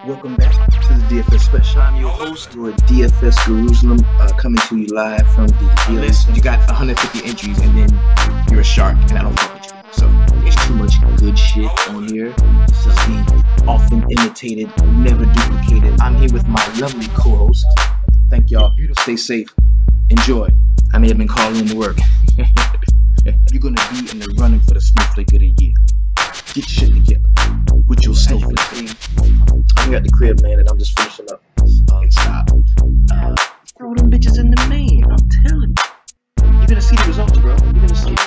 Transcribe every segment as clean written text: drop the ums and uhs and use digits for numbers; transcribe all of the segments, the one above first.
Welcome back to the DFS Sweatshop. I'm your host, your DFS Jerusalem, coming to you live from the list. You got 150 entries, and then you're a shark, and I don't fuck with you. So there's too much good shit on here. This is the often imitated, never duplicated. I'm here with my lovely co-host. Thank y'all. Stay safe. Enjoy. I may have been calling in to work. You're gonna be in the running for the Snowflake of the Year. Get your shit together with your Snowflake thing. I'm at the crib, man, and I'm just finishing up. Stop. Throw them bitches in the main. I'm telling you. You're gonna see the results, bro. You're gonna see it.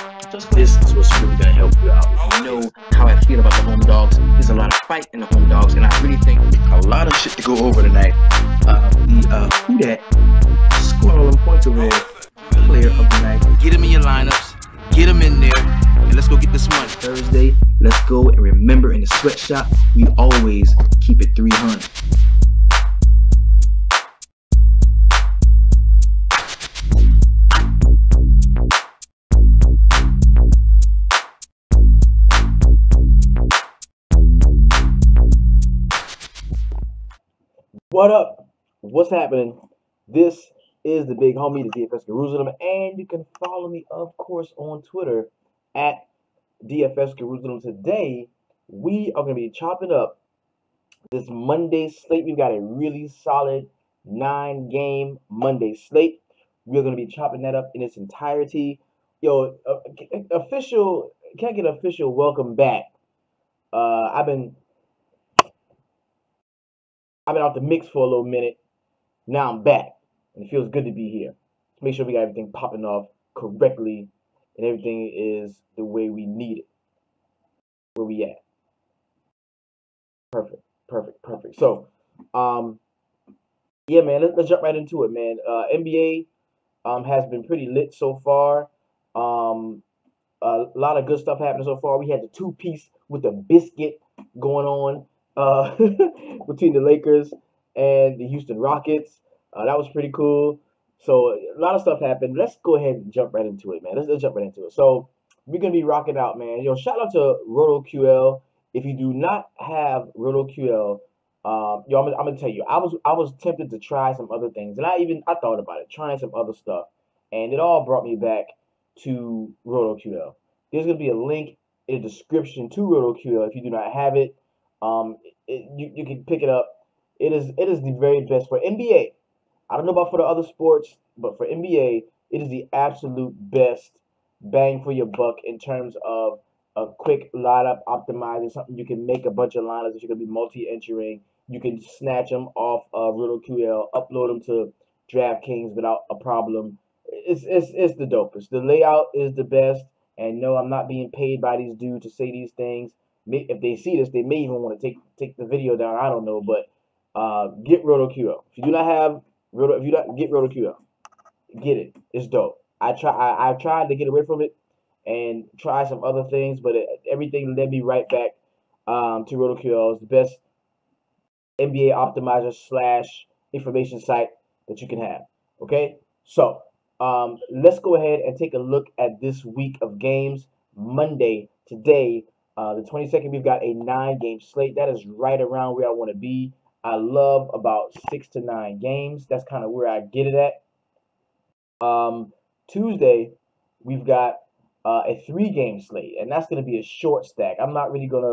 This is what's really gonna help you out. You know how I feel about the home dogs. There's a lot of fight in the home dogs, and I really think a lot of shit to go over tonight. Who that scored all them points over there? Player of the night. Get him in your lineups. Get him in there, and let's go get this money. Thursday, let's go, and remember, in the sweatshop, we always keep it 300. What up? What's happening? This is the big homie, the DFS Jerusalem, and you can follow me, of course, on Twitter at DFS Jerusalem. Today, we are going to be chopping up this Monday slate. We've got a really solid 9-game Monday slate. We're going to be chopping that up in its entirety. Yo, can I get official welcome back? I've been out the mix for a little minute. Now I'm back, and it feels good to be here. Let's make sure we got everything popping off correctly, and everything is the way we need it. Where we at? Perfect. So, yeah, man, let's jump right into it, man. NBA has been pretty lit so far. A lot of good stuff happening so far. We had the two-piece with the biscuit going on between the Lakers and the Houston Rockets. That was pretty cool. So a lot of stuff happened. Let's go ahead and jump right into it, man. Let's jump right into it. So we're gonna be rocking out, man. Yo, shout out to RotoQL. If you do not have RotoQL, I'm gonna tell you, I was tempted to try some other things, and I thought about it, trying some other stuff, and it all brought me back to RotoQL. There's gonna be a link in the description to RotoQL if you do not have it. You can pick it up. It is the very best for NBA. I don't know about for the other sports, but for NBA, it is the absolute best bang for your buck in terms of a quick lineup optimizer, something you can make a bunch of lineups that you're gonna be multi-entering. You can snatch them off RotoQL, upload them to DraftKings without a problem. It's the dopest. The layout is the best, and no, I'm not being paid by these dudes to say these things. If they see this, they may even want to take the video down. I don't know, but get RotoQL. If you do not have get RotoQL, get it. It's dope. I tried to get away from it and try some other things, but everything led me right back to RotoQL. It's the best NBA optimizer / information site that you can have. Okay, so let's go ahead and take a look at this week of games. Monday, today, the 22nd, we've got a 9-game slate. That is right around where I want to be. I love about 6 to 9 games. That's kind of where I get it at. Tuesday, we've got a 3-game slate, and that's going to be a short stack. I'm not really going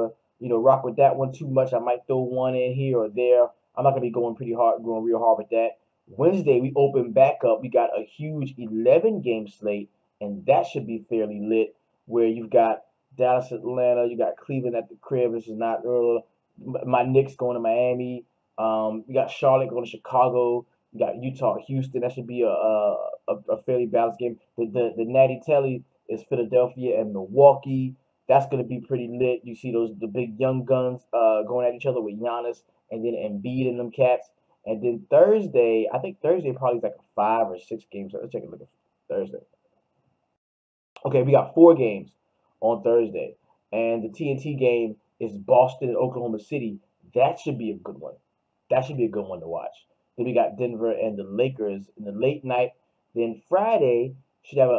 to, rock with that one too much. I might throw one in here or there. I'm not going to be going real hard with that. Wednesday, we open back up. We got a huge 11-game slate, and that should be fairly lit, where you've got Dallas, Atlanta, you got Cleveland at the crib. This is not my Knicks going to Miami. You got Charlotte going to Chicago. You got Utah, Houston. That should be a fairly balanced game. The Natty Telly is Philadelphia and Milwaukee. That's going to be pretty lit. You see the big young guns going at each other with Giannis and then Embiid and them cats. And then Thursday, I think Thursday probably is like a 5 or 6 games. So let's take a look at Thursday. Okay, we got 4 games on Thursday. And the TNT game is Boston and Oklahoma City. That should be a good one. That should be a good one to watch. Then we got Denver and the Lakers in the late night. Then Friday Should have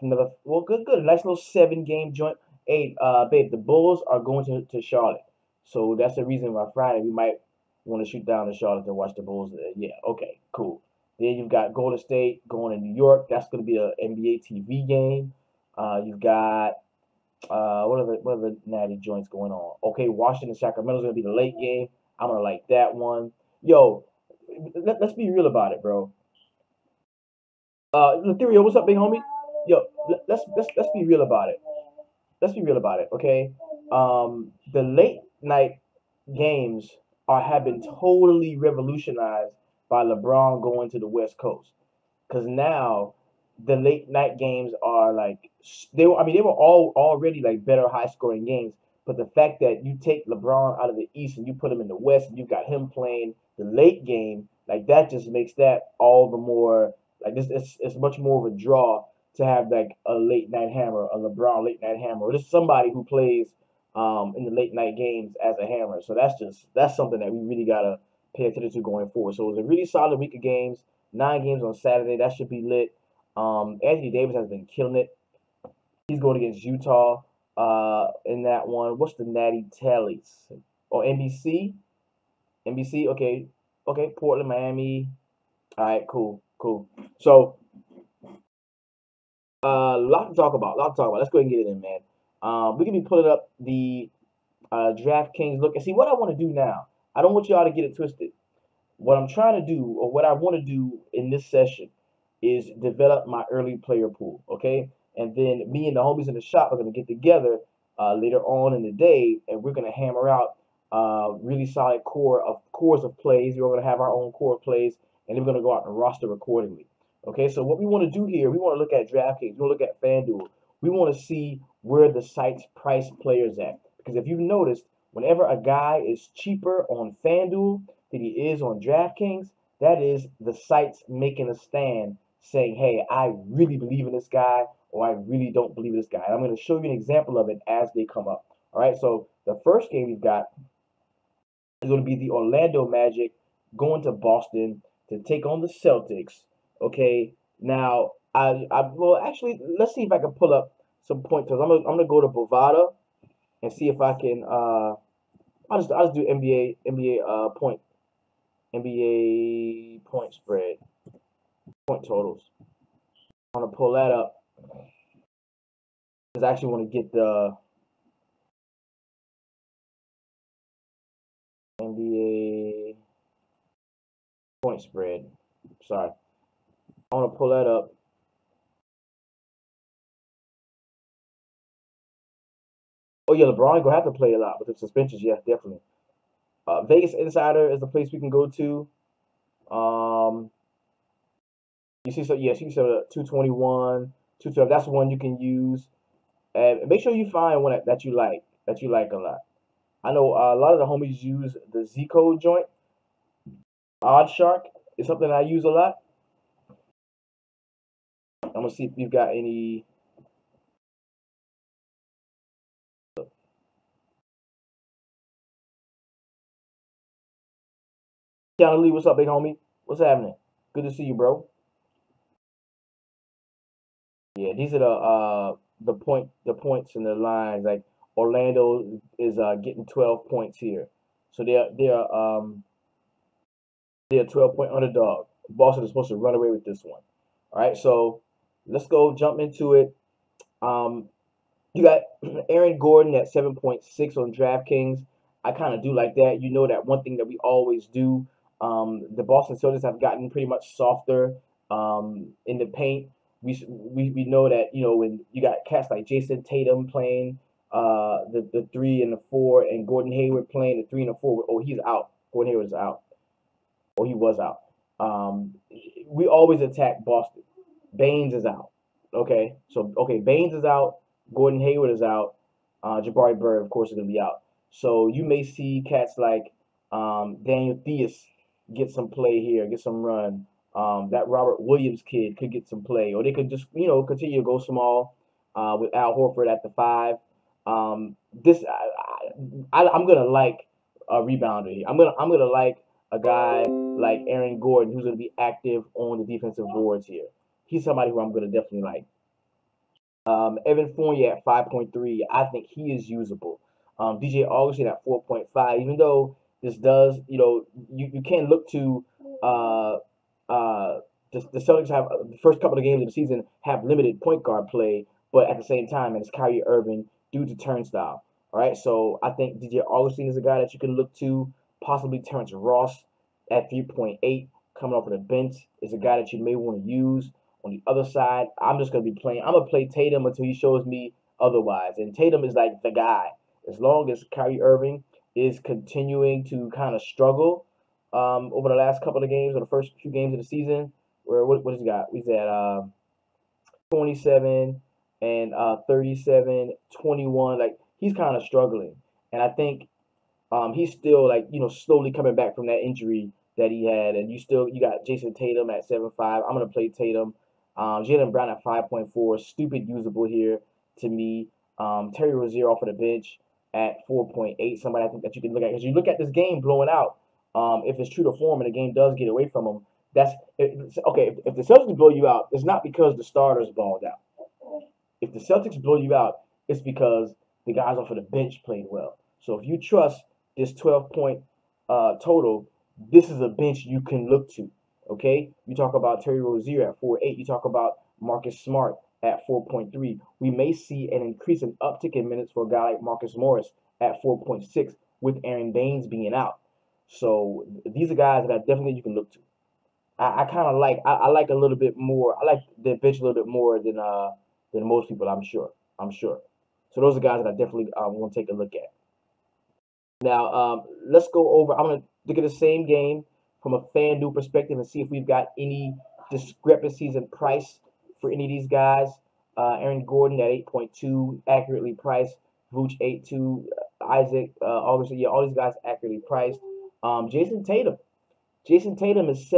another good, a nice little 7-game joint. Hey, babe, the Bulls are going to Charlotte, so that's the reason why Friday we might want to shoot down to Charlotte to watch the Bulls. Yeah, okay, cool. Then you've got Golden State going to New York. That's going to be an NBA TV game. You've got what are the natty joints going on? Okay, Washington Sacramento's gonna be the late game. I'm gonna like that one. Yo, let's be real about it, bro. Ethereal, what's up, big homie? Yo, let's be real about it. Let's be real about it, okay? The late night games have been totally revolutionized by LeBron going to the West Coast, because now the late night games are like they were all already like better high scoring games, but the fact that you take LeBron out of the East and you put him in the West and you got him playing the late game, like that just makes that all the more like this. It's much more of a draw to have like a late night hammer, a LeBron late night hammer, or just somebody who plays in the late night games as a hammer. So that's something that we really gotta pay attention to going forward. So it was a really solid week of games. 9 games on Saturday. That should be lit. Anthony Davis has been killing it. He's going against Utah in that one. What's the natty tallies? Oh, NBC? NBC? Okay. Okay, Portland, Miami. All right, cool. So, a lot to talk about. Let's go ahead and get it in, man. We can be pulling up the DraftKings look. And see, what I want to do now, I don't want y'all to get it twisted. What I'm trying to do, or what I want to do in this session, is develop my early player pool, okay? And then me and the homies in the shop are going to get together later on in the day, and we're going to hammer out really solid cores of plays. We're going to have our own core of plays, and then we're going to go out and roster accordingly. Okay, so what we want to do here, we want to look at DraftKings, we want to look at FanDuel. We want to see where the sites price players at. Because if you've noticed, whenever a guy is cheaper on FanDuel than he is on DraftKings, that is the sites making a stand saying, hey, I really believe in this guy, or I really don't believe in this guy. And I'm going to show you an example of it as they come up. All right, so the first game we've got is going to be the Orlando Magic going to Boston to take on the Celtics. Okay, now well, actually, let's see if I can pull up some pointers. I'm gonna go to Bovada and see if I can. I'll just do NBA point spread, point totals. I want to pull that up because I actually want to get the NBA point spread. Sorry, I want to pull that up. Oh yeah, LeBron gonna have to play a lot with the suspensions. Yeah, definitely. Vegas Insider is the place we can go to. You see, so yes, you see 221, 212. That's the one you can use, and make sure you find one that you like a lot. I know a lot of the homies use the Z code joint. Odd Shark is something I use a lot. I'm gonna see if you've got any. Keanu Lee, what's up, big homie? What's happening? Good to see you, bro. Yeah, these are the points and the lines. Like Orlando is getting 12 points here, so they're a 12-point underdog. Boston is supposed to run away with this one. All right, so let's go jump into it. You got Aaron Gordon at 7.6 on DraftKings. I kind of do like that. You know that one thing that we always do. The Boston Celtics have gotten pretty much softer in the paint. We know that, you know, when you got cats like Jason Tatum playing the 3 and the 4, and Gordon Hayward playing the 3 and the 4. Oh, he's out. Gordon Hayward's out. Oh, he was out. We always attack Boston. Baines is out. Okay, so Baines is out. Gordon Hayward is out. Jabari Bird, of course, is gonna be out. So you may see cats like Daniel Theus get some play here, get some run. That Robert Williams kid could get some play, or they could just, you know, continue to go small with Al Horford at the 5. I'm gonna like a rebounder here. I'm gonna like a guy like Aaron Gordon, who's gonna be active on the defensive boards here. he's somebody who I'm gonna definitely like. Evan Fournier at 5.3, I think he is usable. DJ Augustin at 4.5, even though this does, you can't look to uh, the Celtics have the first couple of games of the season have limited point guard play, but at the same time, and it's Kyrie Irving due to turnstile. All right, so I think DJ Augustin is a guy that you can look to. Possibly Terrence Ross at 3.8, coming off of the bench, is a guy that you may want to use. On the other side, I'm just going to be playing. I'm going to play Tatum until he shows me otherwise. And Tatum is like the guy. As long as Kyrie Irving is continuing to kind of struggle over the last couple of games or the first few games of the season, where what has he got? He's at 27 and 37, 21. Like, he's kind of struggling. And I think he's still like, slowly coming back from that injury that he had. And you got Jason Tatum at 7.5. I'm going to play Tatum. Jaylen Brown at 5.4, stupid usable here to me. Terry Rozier off of the bench at 4.8, somebody I think that you can look at. Because you look at this game blowing out, if it's true to form and the game does get away from them, okay. If the Celtics blow you out, it's not because the starters balled out. If the Celtics blow you out, it's because the guys off of the bench played well. So if you trust this 12-point total, this is a bench you can look to. Okay, you talk about Terry Rozier at 4.8. You talk about Marcus Smart at 4.3. We may see an increase in uptick in minutes for a guy like Marcus Morris at 4.6 with Aaron Baines being out. So these are guys that I definitely you can look to. I kind of like I like a little bit more. I like the bench a little bit more than most people. I'm sure. So those are guys that I definitely want to take a look at. Now let's go over. I'm gonna look at the same game from a FanDuel perspective and see if we've got any discrepancies in price for any of these guys. Aaron Gordon at 8.2, accurately priced. Vooch 8.2, Isaac, August, all these guys accurately priced. Jason Tatum is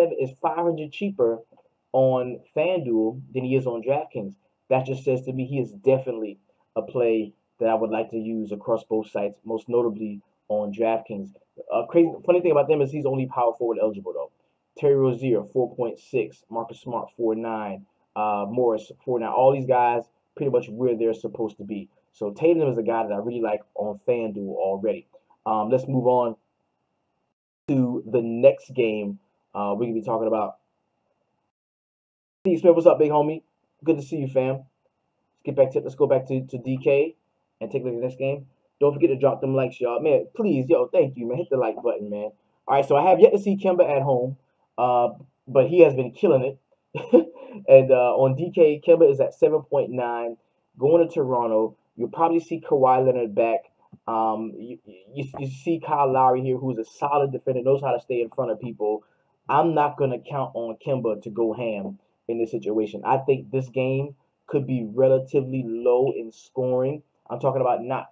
500 cheaper on FanDuel than he is on DraftKings. That just says to me he is definitely a play that I would like to use across both sites, most notably on DraftKings. Funny thing about them is he's only power forward eligible though. Terry Rozier 4.6, Marcus Smart 4.9, Morris 4.9. All these guys pretty much where they're supposed to be. So Tatum is a guy that I really like on FanDuel already. Let's move on to the next game. We're gonna be talking about Steve Smith. What's up, big homie? Good to see you, fam. Let's go back to DK and take a look at the next game. Don't forget to drop them likes, y'all. Man, please, thank you, man. Hit the like button, man. All right, so I have yet to see Kemba at home, but he has been killing it. And on DK, Kemba is at 7.9. Going to Toronto, you'll probably see Kawhi Leonard back. You see Kyle Lowry here, who's a solid defender, knows how to stay in front of people. I'm not going to count on Kemba to go ham in this situation. I think this game could be relatively low in scoring. I'm talking about not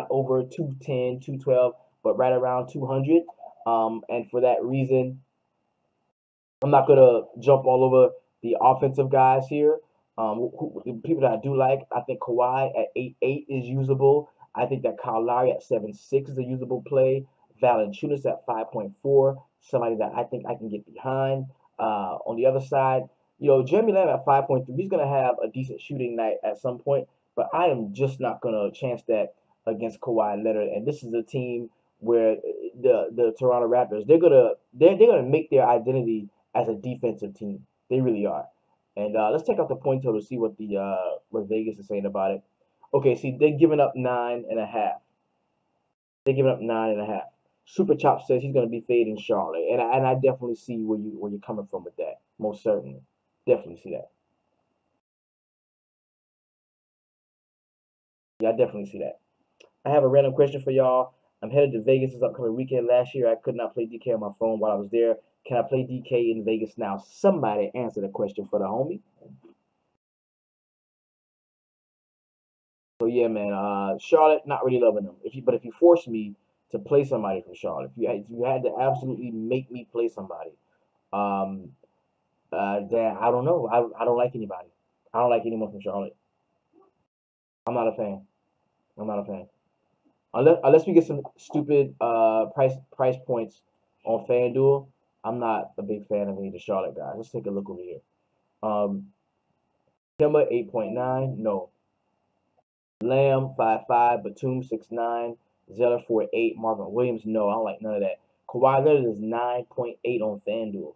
over 210, 212, but right around 200. And for that reason, I'm not going to jump all over the offensive guys here. The people that I do like, I think Kawhi at 8.8 is usable. I think that Kyle Lowry at 7.6 is a usable play. Valanciunas at 5.4, somebody that I think I can get behind. On the other side, Jeremy Lamb at 5.3, he's going to have a decent shooting night at some point, but I am just not going to chance that against Kawhi Leonard. And this is a team where the Toronto Raptors, they're gonna make their identity as a defensive team. They really are. And let's check out the point total to see what what Vegas is saying about it. Okay, see, they're giving up 9.5. They're giving up 9.5. Super Chop says he's going to be fading Charlotte, and I definitely see where you're coming from with that. Most certainly, definitely see that. Yeah, I definitely see that. I have a random question for y'all. I'm headed to Vegas this upcoming weekend. Last year, I could not play DK on my phone while I was there. Can I play DK in Vegas now? Somebody answer the question for the homie. So yeah, man. Charlotte, not really loving them. But if you force me to play somebody from Charlotte, if you had to absolutely make me play somebody, then I don't know. I don't like anybody. I don't like anyone from Charlotte. I'm not a fan. Unless we get some stupid price points on FanDuel, I'm not a big fan of any of the Charlotte guys. Let's take a look over here. Kemba 8.9, no. Lamb 5.5, Batum 6.9, Zeller 4.8, Marvin Williams, no. I don't like none of that. Kawhi Leonard is 9.8 on FanDuel.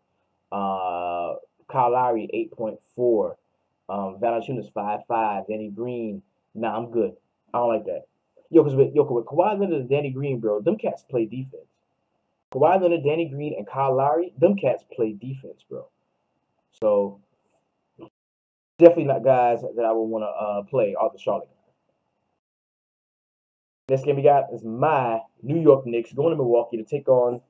Kyle Lowry 8.4. Valanciunas 5.5. Danny Green, nah, I'm good. I don't like that. With Kawhi Leonard and Danny Green, bro, them cats play defense. Kawhi Leonard, Danny Green, and Kyle Lowry, them cats play defense, bro. So definitely not guys that I would want to play off the Charlotte. Next game we got is my New York Knicks going to Milwaukee to take on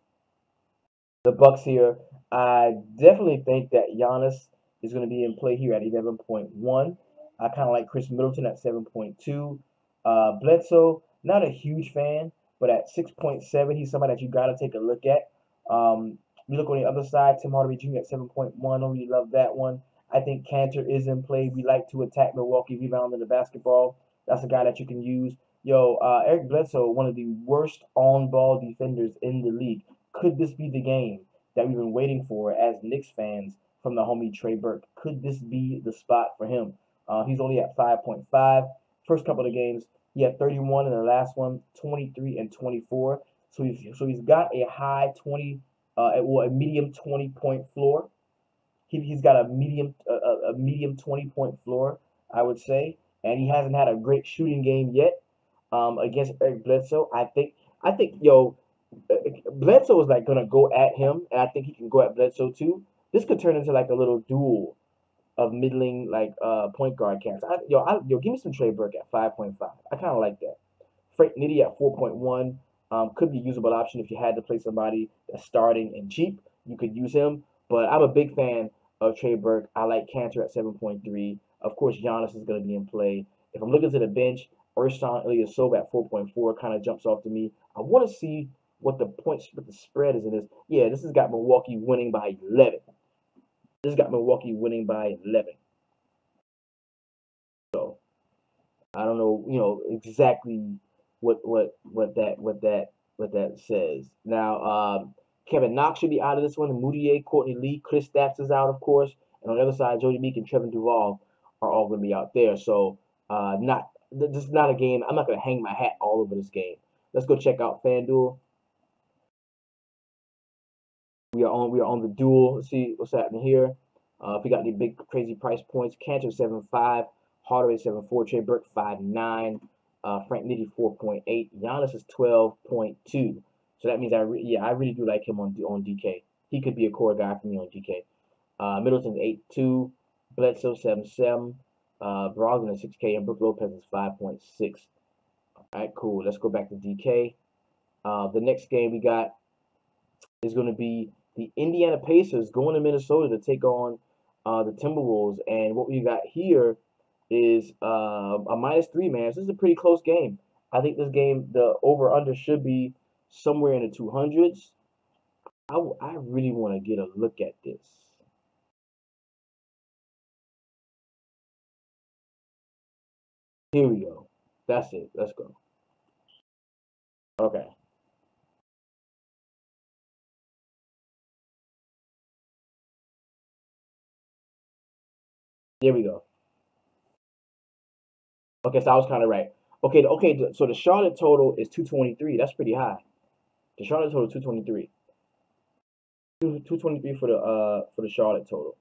the Bucks here. I definitely think that Giannis is going to be in play here at 11.1. I kind of like Chris Middleton at 7.2. Bledsoe, not a huge fan, but at 6.7, he's somebody that you got to take a look at. You look on the other side, Tim Hardaway Jr. at 7.1. Don't really love that one. I think Cantor is in play. We like to attack Milwaukee, rebound in the basketball. That's a guy that you can use. Eric Bledsoe, one of the worst on-ball defenders in the league. Could this be the game that we've been waiting for as Knicks fans from the homie Trey Burke? Could this be the spot for him? He's only at 5.5. First couple of games, he had 31 in the last one, 23 and 24. So he's got a high 20, a medium 20-point floor. He's got a medium 20-point floor, I would say, and he hasn't had a great shooting game yet. Against Eric Bledsoe, I think Bledsoe is like gonna go at him, and I think he can go at Bledsoe too. This could turn into like a little duel of middling point guard cats. Give me some Trey Burke at 5.5. I kind of like that. Frank Nitti at 4.1 could be a usable option if you had to play somebody that's starting and cheap. You could use him, but I'm a big fan of Trey Burke. I like Cantor at 7.3. Of course, Giannis is gonna be in play. If I'm looking to the bench, Ersan Ilyasova at 4.4 kind of jumps off to me. I want to see what the spread is in this. Yeah, this has got Milwaukee winning by 11. This has got Milwaukee winning by 11. So I don't know, exactly what that says. Now, Kevin Knox should be out of this one. Moutier, Courtney Lee, Chris Stapps is out, of course, and on the other side, Jody Meek and Trevin Duval are all going to be out there. So this is not a game. I'm not going to hang my hat all over this game. Let's go check out FanDuel. We are on the duel. Let's see what's happening here. If we got any big crazy price points, Cantor 7.5, Hardaway 7.4, Trey Burke 5.9, Frank Nitti 4.8, Giannis is 12.2. So that means I really do like him on DK. He could be a core guy for me on DK. Middleton's 8.2, Bledsoe 7.7. Brogdon is 6K, and Brook Lopez is 5.6. All right, cool. Let's go back to DK. The next game we got is going to be the Indiana Pacers going to Minnesota to take on the Timberwolves. And what we got here is a -3, man. This is a pretty close game. I think this game, the over-under should be somewhere in the 200s. I really want to get a look at this. Here we go. That's it. Let's go. Okay. Here we go. Okay, so I was kind of right. Okay, so the Charlotte total is 223. That's pretty high. The Charlotte total is 223. 223 for the Charlotte total.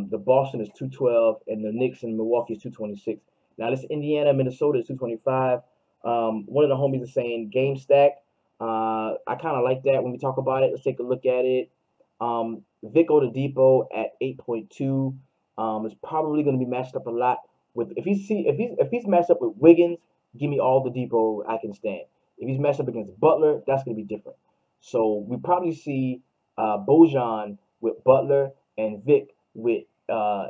The Boston is 212, and the Knicks and Milwaukee is 226. Now this Indiana, Minnesota is 225. One of the homies is saying game stack. I kind of like that when we talk about it. Let's take a look at it. Vic Oladipo at 8.2 is probably going to be matched up a lot with if he's matched up with Wiggins. Give me all the Depot I can stand. If he's matched up against Butler, that's going to be different. So we probably see Bojan with Butler and Vic with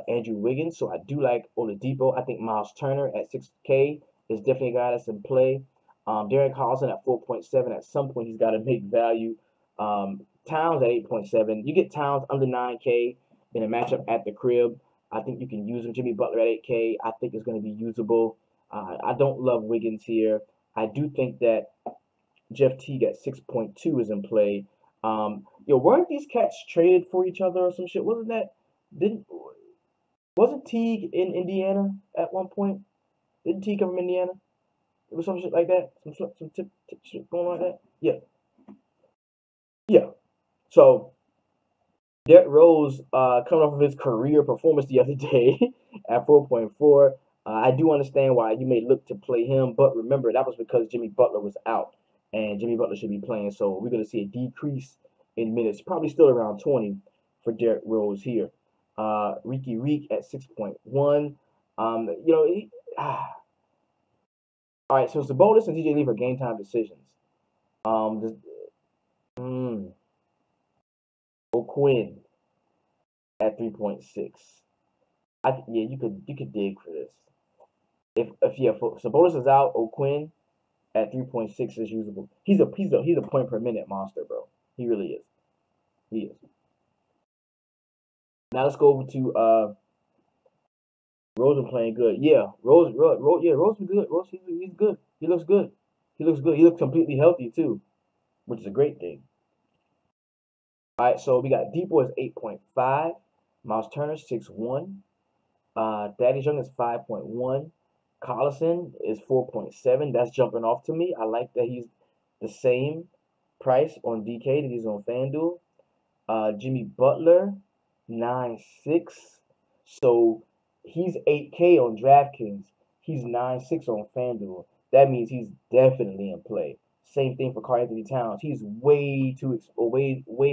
Andrew Wiggins. So I do like Oladipo. I think Miles Turner at 6K is definitely a guy that's in play. Darren Collison at 4.7. At some point, he's got to make value. Towns at 8.7. You get Towns under 9K in a matchup at the crib. I think you can use him. Jimmy Butler at 8K. I think it's going to be usable. I don't love Wiggins here. I do think that Jeff Teague at 6.2 is in play. Weren't these cats traded for each other or some shit? Wasn't that? Wasn't Teague in Indiana at one point? Didn't Teague come from Indiana? It was some shit like that. Some tip shit going on like that. Yeah, yeah. So Derrick Rose, coming off of his career performance the other day at 4.4. I do understand why you may look to play him, but remember that was because Jimmy Butler was out, and Jimmy Butler should be playing. So we're going to see a decrease in minutes, probably still around 20 for Derrick Rose here. Ricky Reek at 6.1. All right. So it's the bonus and TJ Lee for game time decisions. Um, O'Quinn at 3.6. Yeah, you could dig for this. If Sabonis is out, O'Quinn at 3.6 is usable. He's a point per minute monster, bro. He really is. He is. Now let's go over to Rose playing good. Yeah, Rose was good. Rose he's good. He looks good. He looks good. He looks completely healthy too, which is a great thing. All right, so we got D Boy is 8.5, Miles Turner 6.1, Daddy Young is 5.1. Collison is 4.7. That's jumping off to me. I like that he's the same price on DK that he's on FanDuel. Jimmy Butler, 9.6. So he's 8K on DraftKings. He's 9.6 on FanDuel. That means he's definitely in play. Same thing for Karl-Anthony Towns. He's way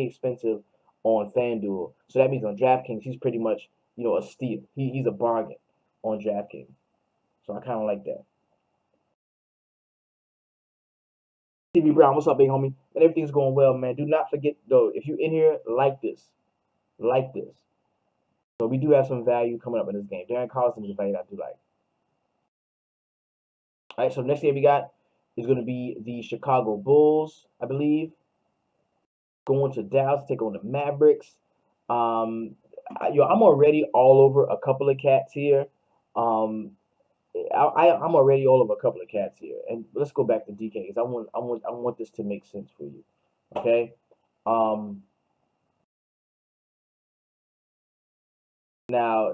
expensive on FanDuel. So that means on DraftKings he's pretty much a steal. He's a bargain on DraftKings. So I kind of like that. TV Brown, what's up, big homie? And everything's going well, man. Do not forget, though, if you're in here, like this. Like this. So we do have some value coming up in this game. Darren Collison is a value I do like. All right, so the next game we got is going to be the Chicago Bulls, I believe. Going to Dallas to take on the Mavericks. I'm already all over a couple of cats here. I'm already all over a couple of cats here, and let's go back to DK because I want this to make sense for you, okay? Now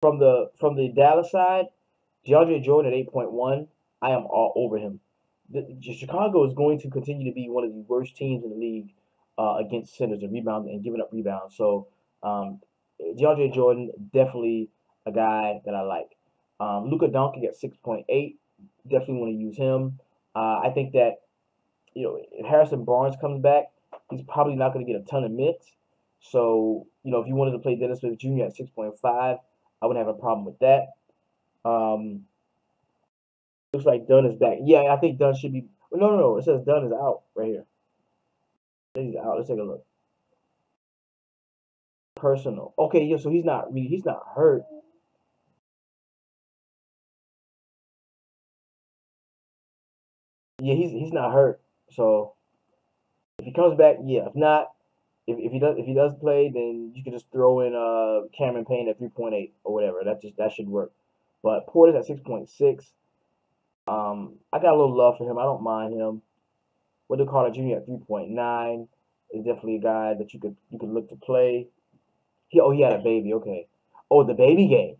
from the Dallas side, DeAndre Jordan at 8.1, I am all over him. Chicago is going to continue to be one of the worst teams in the league against centers and rebounding and giving up rebounds. So DeAndre Jordan definitely a guy that I like. Luka Doncic at 6.8, definitely want to use him. I think that if Harrison Barnes comes back, he's probably not going to get a ton of minutes. So if you wanted to play Dennis Smith Jr. at 6.5, I wouldn't have a problem with that. Looks like Dunn is back. Yeah, I think Dunn should be. No. It says Dunn is out right here. He's out. Let's take a look. Personal. Okay, yeah. So he's not hurt. Yeah, he's not hurt. So if he comes back, yeah. If not, if he does play, then you can just throw in Cameron Payne at 3.8 or whatever. That should work. But Porter's at 6.6. I got a little love for him. I don't mind him. Wendell Carter Jr. at 3.9 is definitely a guy that you could look to play. He had a baby. Okay. Oh, the baby game.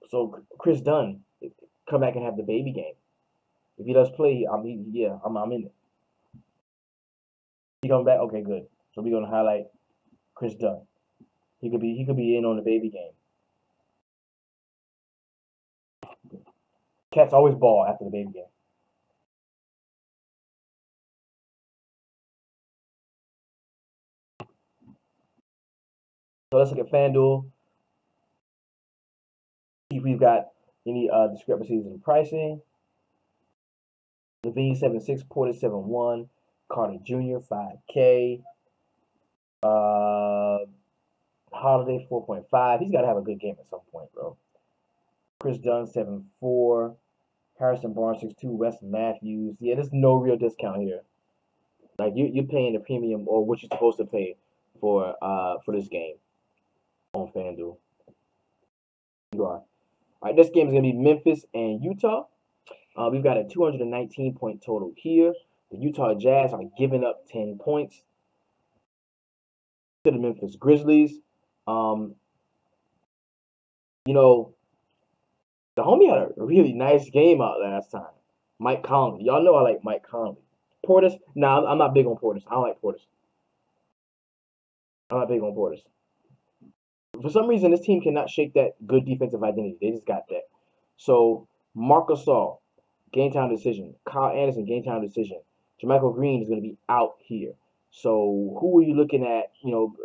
So Chris Dunn come back and have the baby game. If he does play, I'm in it. He come back. Okay, good. So we're gonna highlight Chris Dunn. He could be in on the baby game. Cats always ball after the baby game. So let's look at FanDuel. See if we've got any discrepancies in pricing. Levine 7.6, Porter 7.1, Carter Jr. 5K. Holiday 4.5. He's got to have a good game at some point, bro. Chris Dunn 7.4. Harrison Barnes 6.2. Wes Matthews. Yeah, there's no real discount here. Like you're paying the premium or what you're supposed to pay for this game on FanDuel. You are. All right, this game is gonna be Memphis and Utah. We've got a 219-point total here. The Utah Jazz are giving up 10 points to the Memphis Grizzlies. You know, the homie had a really nice game out last time. Mike Conley. Y'all know I like Mike Conley. Portis. Nah, I'm not big on Portis. I don't like Portis. I'm not big on Portis. For some reason, this team cannot shake that good defensive identity. They just got that. So, Marc Gasol, game time decision. Kyle Anderson, game time decision. JaMychal Green is going to be out here. So, who are you looking at,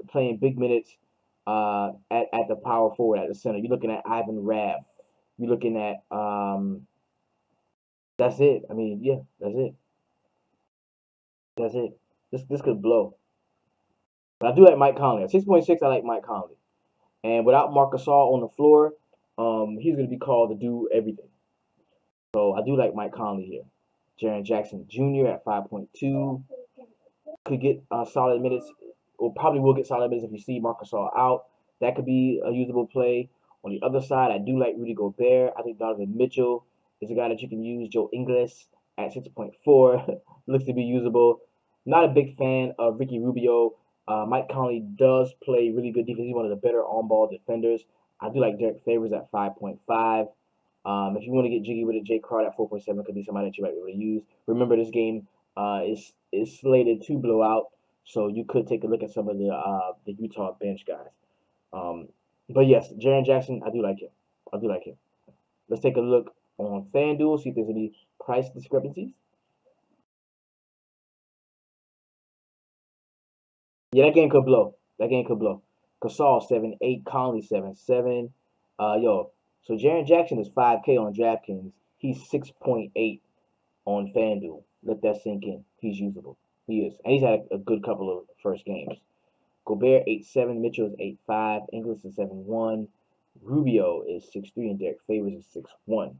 playing big minutes at the power forward, at the center? You're looking at Ivan Rabb. You're looking at, that's it. I mean, yeah, that's it. That's it. This could blow. But I do like Mike Conley. At 6.6, I like Mike Conley. And without Marc Gasol on the floor, he's going to be called to do everything. So I do like Mike Conley here. Jaren Jackson Jr. at 5.2 could get solid minutes, or probably will get solid minutes if you see Marc Gasol out. That could be a usable play. On the other side, I do like Rudy Gobert. I think Donovan Mitchell is a guy that you can use. Joe Ingles at 6.4 looks to be usable. Not a big fan of Ricky Rubio. Mike Conley does play really good defense. He's one of the better on-ball defenders. I do like Derek Favors at 5.5. If you want to get jiggy with it, Jay Crowder at 4.7 could be somebody that you might be able to use. Remember, this game is slated to blow out, so you could take a look at some of the Utah bench guys. But yes, Jaren Jackson, I do like him. I do like him. Let's take a look on FanDuel, see if there's any price discrepancies. Yeah, that game could blow. That game could blow. Gasol 7.8, Conley 7.7. So Jaren Jackson is 5K on DraftKings. He's 6.8 on FanDuel. Let that sink in. He's usable. He is. And he's had a good couple of first games. Gobert 8.7, Mitchell is 8.5, Ingles is 7.1, Rubio is 6.3, and Derek Favors is 6.1.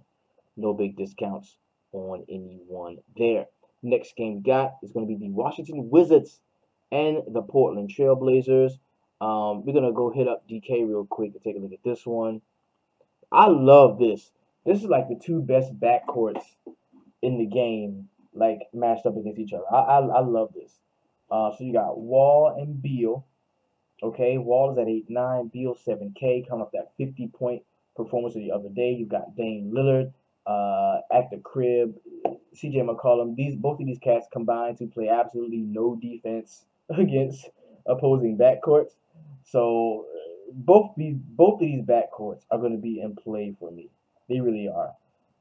No big discounts on anyone there. Next game we got is going to be the Washington Wizards and the Portland Trailblazers. We're going to go hit up DK real quick to take a look at this one. I love this. This is like the two best backcourts in the game, like matched up against each other. I love this. So you got Wall and Beal. Okay, Wall is at 8.9, Beal 7K, coming off that 50-point performance of the other day. You got Dame Lillard at the crib, CJ McCollum. Both of these cats combined to play absolutely no defense against opposing backcourts. So both of these backcourts are going to be in play for me. They really are.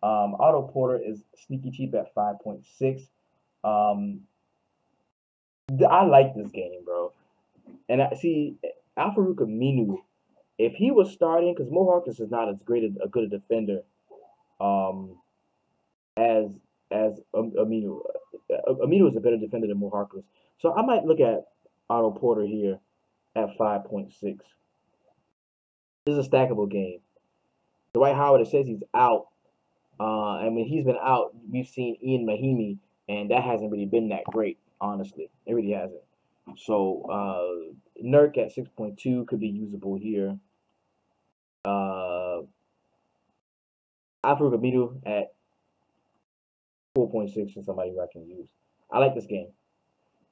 Otto Porter is sneaky cheap at 5.6. I like this game, bro. And I see Al-Farouq Aminu, if he was starting, because Mo Harkless is not as great a good a defender as Aminu. Aminu is a better defender than Mo Harkless. So I might look at Otto Porter here at 5.6. This is a stackable game. Dwight Howard, it says he's out. And when he's been out, we've seen Ian Mahinmi, and that hasn't really been that great, honestly. It really hasn't. So Nurk at 6.2 could be usable here. Al-Farouq Aminu at 4.6 is somebody who I can use. I like this game.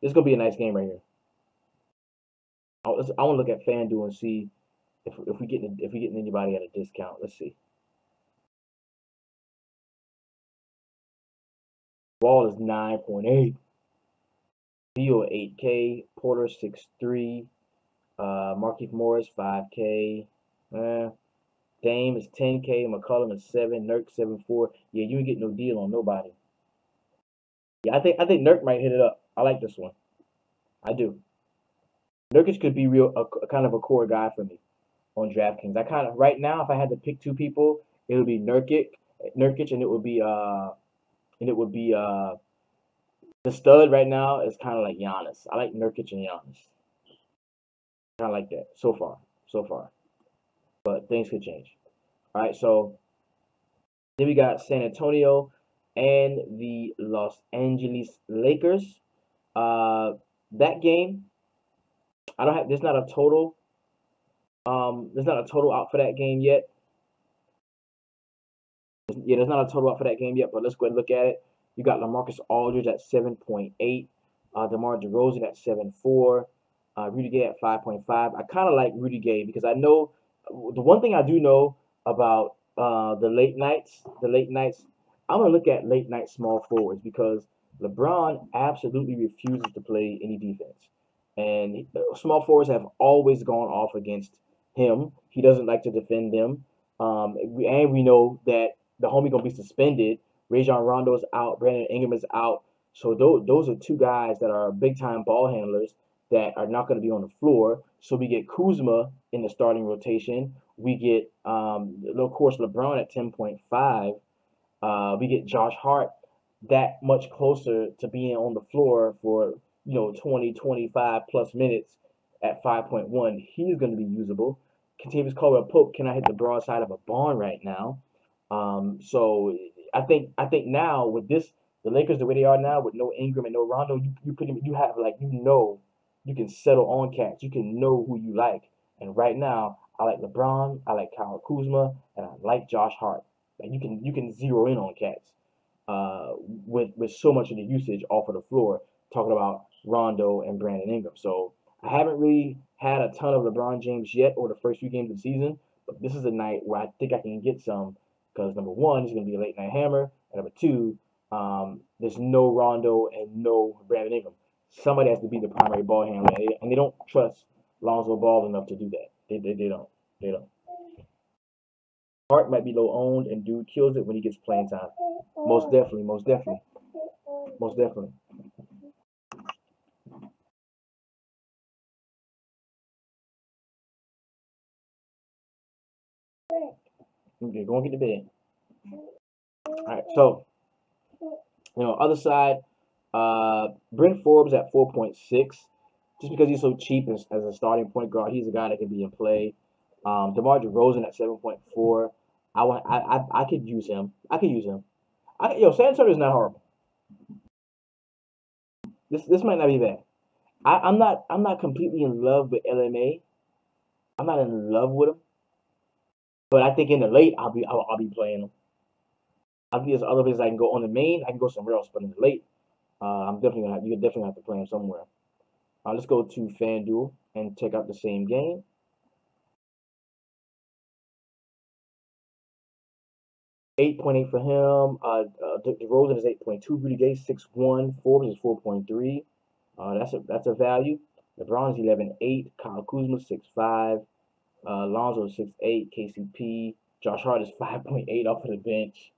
This is gonna be a nice game right here. I want to look at FanDuel and see if we getting anybody at a discount. Let's see. Wall is 9.8. Beal 8K, Porter 6.3, Markieff Morris 5K, Dame is 10K, McCollum is 7, Nurk 7.4. Yeah, you ain't get no deal on nobody. Yeah, I think Nurk might hit it up. I like this one. I do. Nurkic could be kind of a core guy for me on DraftKings. I kind of right now, if I had to pick two people, it would be Nurkic, and it would be the stud right now is kind of like Giannis. I like Nurkic and Giannis. Kind of like that so far. But things could change. All right, so then we got San Antonio and the Los Angeles Lakers. That game, there's not a total out for that game yet. Yeah, there's not a total out for that game yet, but let's go ahead and look at it. You got LaMarcus Aldridge at 7.8, DeMar DeRozan at 7.4, Rudy Gay at 5.5. I kind of like Rudy Gay because I know the one thing I do know about the late nights. I'm gonna look at late night small forwards because LeBron absolutely refuses to play any defense, and small forwards have always gone off against him. He doesn't like to defend them, and we know that the homie gonna be suspended. Rajon Rondo's out, Brandon Ingram is out, so those are two guys that are big time ball handlers that are not going to be on the floor. So we get Kuzma in the starting rotation. We get, of course, LeBron at 10.5. We get Josh Hart that much closer to being on the floor for 20, 25 plus minutes at 5.1. He's going to be usable. Kentavious Caldwell-Pope cannot hit the broadside of a barn right now. So I think now with this, the Lakers the way they are now with no Ingram and no Rondo, you have you can settle on cats. You can know who you like. And right now, I like LeBron, I like Kyle Kuzma, and I like Josh Hart. Like you can zero in on cats with so much of the usage off of the floor. Talking about Rondo and Brandon Ingram. So I haven't really had a ton of LeBron James yet over the first few games of the season, but this is a night where I think I can get some because number one, he's going to be a late night hammer, and number two, there's no Rondo and no Brandon Ingram. Somebody has to be the primary ball handler, and they don't trust Lonzo Ball enough to do that. They don't. They don't. Hart might be low owned, and dude kills it when he gets playing time. Most definitely, most definitely, most definitely. Okay, go and get to bed. All right, so other side, Brent Forbes at 4.6. Just because he's so cheap as a starting point guard, he's a guy that can be in play. DeMar DeRozan at 7.4. I could use him. I could use him. San Antonio is not horrible. This might not be bad. I'm not completely in love with LMA. I'm not in love with him, but I think in the late I'll be playing him. I think there's other places I can go on the main. I can go somewhere else, but in the late, you definitely have to play him somewhere. Let's go to FanDuel and check out the same game. 8.8 for him. DeRozan is 8.2. Rudy Gay 6.1. Forbes is 4.3. That's a value. LeBron is 11.8. Kyle Kuzma 6.5. Lonzo is 6.8. KCP. Josh Hart is 5.8 off of the bench.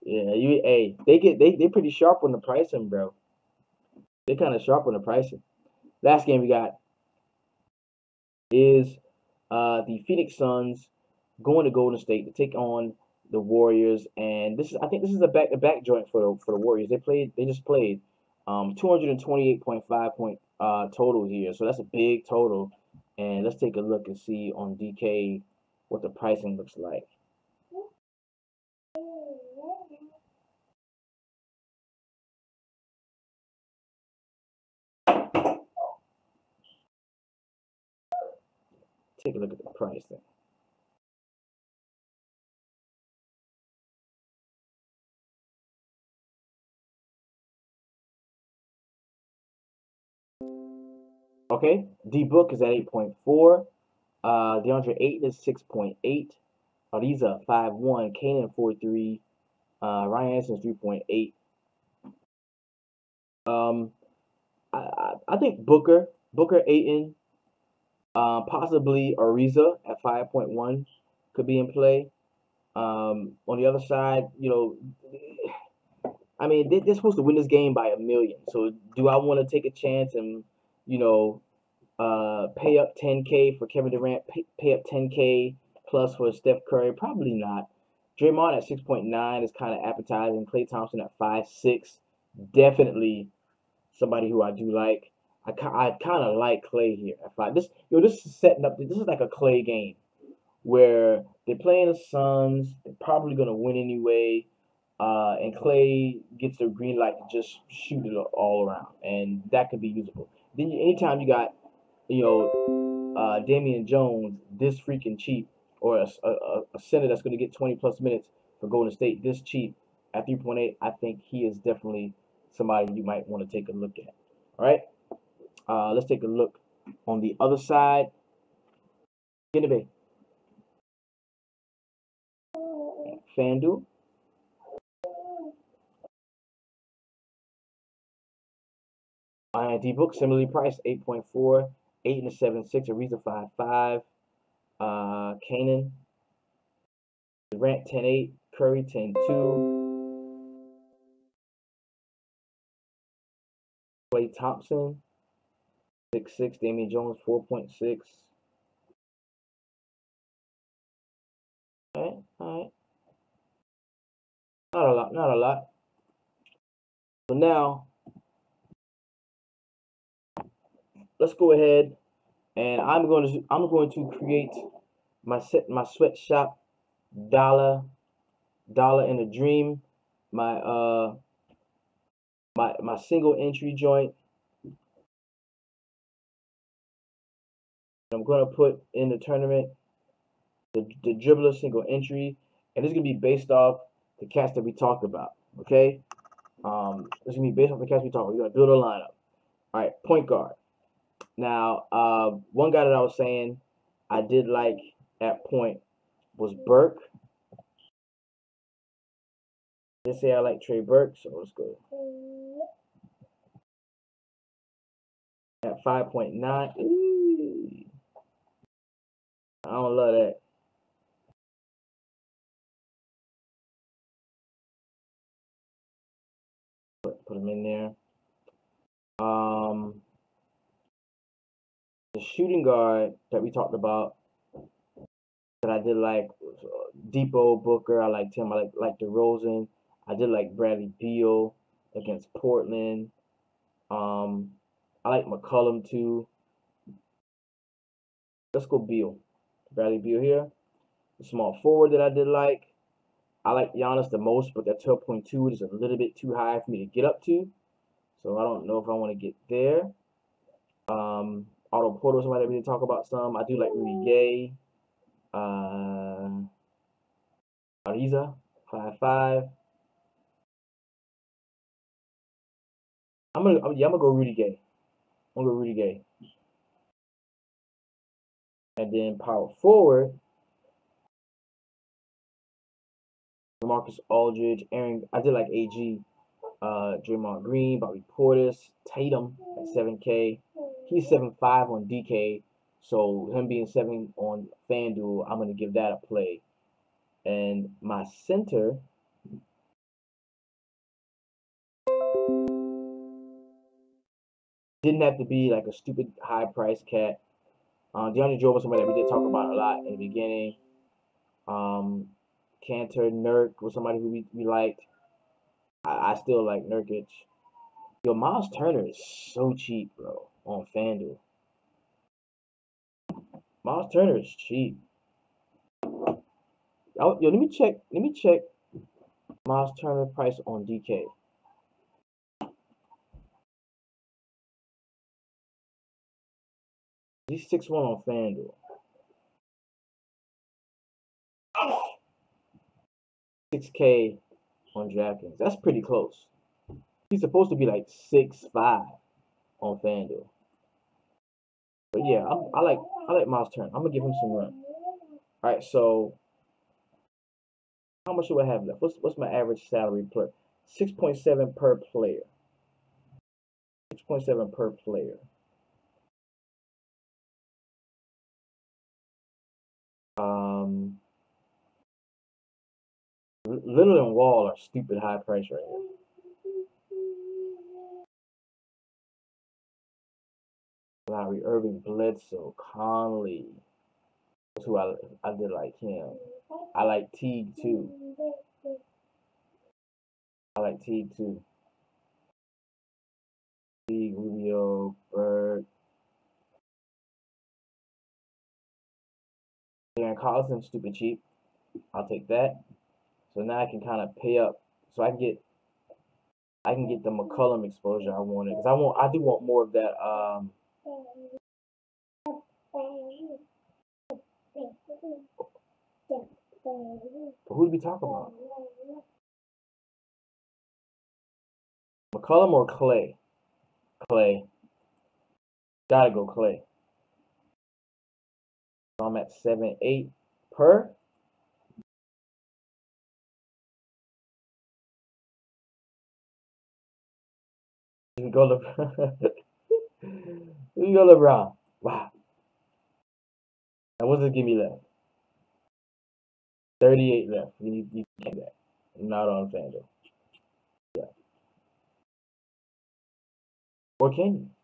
Yeah, they pretty sharp on the pricing, bro. They're kind of sharp on the pricing. Last game we got is the Phoenix Suns going to Golden State to take on the Warriors, and I think this is a back-to-back joint for the Warriors. They just played 228.5 point total here, so that's a big total. And let's take a look and see on DK what the pricing looks like. Take a look at the pricing. Okay, D Book is at 8.4. DeAndre Ayton is 6.8. Ariza 5.1. Kanan 4.3. Ryan Anderson is 3.8. I think Booker, Ayton, possibly Ariza at 5.1 could be in play. On the other side, I mean, they're supposed to win this game by 1,000,000. So do I want to take a chance and, pay up 10K for Kevin Durant, pay up 10K plus for Steph Curry? Probably not. Draymond at 6.9 is kind of appetizing. Klay Thompson at 5.6, definitely somebody who I do like. I kind of like Klay here at 5. This is setting up. This is like a Klay game where they're playing the Suns. They're probably gonna win anyway. And Klay gets the green light to just shoot it all around, and that could be usable. Then anytime you got, Damian Jones this freaking cheap, or a center that's going to get 20 plus minutes for Golden State this cheap at 3.8, I think he is definitely somebody you might want to take a look at. All right, let's take a look on the other side. Get it, babe. FanDuel. INT book similarly priced 8.4, 8 and a 7.6, Ariza 5.5, Kanan, Durant 10.8, Curry 10.2, Klay Thompson 6.6, Damian Jones 4.6. All right. Not a lot. So now let's go ahead and I'm going to create my sweatshop dollar in a dream, my single entry joint. I'm going to put in the tournament the dribbler single entry, and it's going to be based off the cats that we talked about. Okay, it's going to be based off the cats we talked about. We're going to build a lineup. All right, point guard. Now, one guy that I was saying I did like at point was Burke. I did say I like Trey Burke, so let's go. At 5.9. I don't love that. Put him in there. The shooting guard that we talked about that I did like Depot, Booker. I liked him. I like DeRozan. I did like Bradley Beal against Portland. I like McCollum too. Let's go Beal. Bradley Beal here. The small forward that I did like. I like Giannis the most, but that 12.2 is a little bit too high for me to get up to. So I don't know if I want to get there. Otto Porter, somebody that we did talk about some. I do like Rudy Gay. Ariza, 5.5. I'm gonna go Rudy Gay. I'm gonna go Rudy Gay. And then power forward, Marcus Aldridge, Aaron. I did like AG, Draymond Green, Bobby Portis, Tatum at 7K. He's 7.5 on DK, so him being 7 on FanDuel, I'm gonna give that a play. And my center, didn't have to be like a stupid high price cat. DeAndre Jordan was somebody that we did talk about a lot in the beginning. Cantor, Nurk was somebody who we liked. I still like Nurkic. Yo, Miles Turner is so cheap, bro, on FanDuel. Miles Turner is cheap. Yo, let me check Miles Turner price on DK. He's 6.1 on FanDuel. 6K on DraftKings. That's pretty close. He's supposed to be like 6.5 on FanDuel. But yeah, I like Miles Turner. I'm gonna give him some run. All right, so how much do I have left? What's my average salary per? 6.7 per player. 6.7 per player. Lillard and Wall are stupid high price right here. Lowry, Irving, Bledsoe, Conley. That's who I did like him. I like Teague too. Teague, Rubio, Bird. Darren Collison, stupid cheap. I'll take that. So now I can kind of pay up, so I can get the McCollum exposure I wanted, because I do want more of that. But who did we talk about? McCollum or Clay? Clay. Gotta go Clay. So I'm at 7.8 per. go LeBron. We go LeBron. Wow. Now, what's this give me left? 38 left. You can't do that. Not on FanDuel. Yeah. Or can you?